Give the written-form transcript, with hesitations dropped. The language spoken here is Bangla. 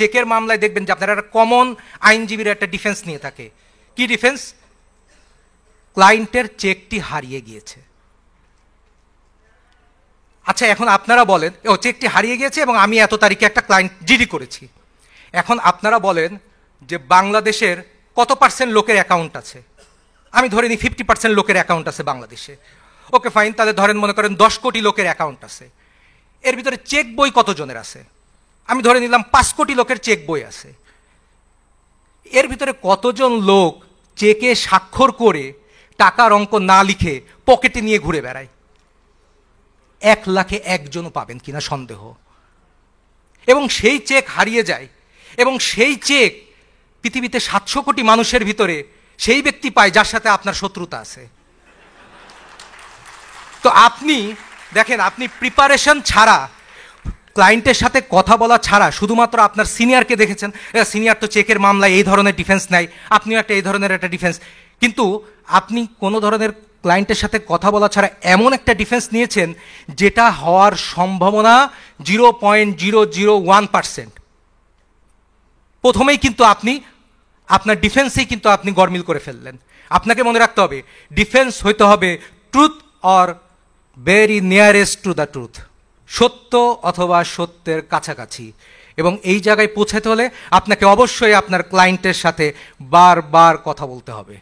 চেকের মামলায় দেখবেন যে আপনারা একটা কমন আইনজীবীরা একটা ডিফেন্স নিয়ে থাকে। কি ডিফেন্স? ক্লায়েন্টের চেকটি হারিয়ে গিয়েছে। আচ্ছা, এখন আপনারা বলেন ও চেকটি হারিয়ে গিয়েছে এবং আমি এত তারিখে একটা ক্লায়েন্ট জিডি করেছি। এখন আপনারা বলেন যে বাংলাদেশের কত পার্সেন্ট লোকের অ্যাকাউন্ট আছে? আমি ধরে নিই 50% লোকের অ্যাকাউন্ট আছে বাংলাদেশে। ওকে ফাইন, তাহলে ধরেন মনে করেন 10 কোটি লোকের অ্যাকাউন্ট আছে। এর ভিতরে চেক বই কতজনের আছে? আমি ধরে নিলাম 5 কোটি লোকের চেক বই আছে। এর ভিতরে কতজন লোক চেকে স্বাক্ষর করে টাকার অঙ্ক না লিখে পকেটে নিয়ে ঘুরে বেড়ায়? 1 লাখে 1 জনও পাবেন কিনা সন্দেহ। এবং সেই চেক হারিয়ে যায়, এবং সেই চেক পৃথিবীতে 700 কোটি মানুষের ভিতরে সেই ব্যক্তি পায় যার সাথে আপনার শত্রুতা আছে। তো আপনি দেখেন, আপনি প্রিপারেশন ছাড়া, ক্লায়েন্টের সাথে কথা বলা ছাড়া শুধুমাত্র আপনার সিনিয়রকে দেখেছেন, সিনিয়র তো চেকের মামলায় এই ধরনের ডিফেন্স নেয়, আপনিও একটা এই ধরনের একটা ডিফেন্স, কিন্তু আপনি কোনো ধরনের ক্লায়েন্টের সাথে কথা বলা ছাড়া এমন একটা ডিফেন্স নিয়েছেন যেটা হওয়ার সম্ভাবনা 0.001%। প্রথমেই কিন্তু আপনি আপনার ডিফেন্সেই কিন্তু আপনি গরমিল করে ফেললেন। আপনাকে মনে রাখতে হবে, ডিফেন্স হইতে হবে truth or very nearest to the truth, সত্য অথবা সত্যের কাছাকাছি। এবং এই জায়গায় পৌঁছাতে হলে আপনাকে অবশ্যই আপনার ক্লায়েন্টের সাথে বারবার কথা বলতে হবে।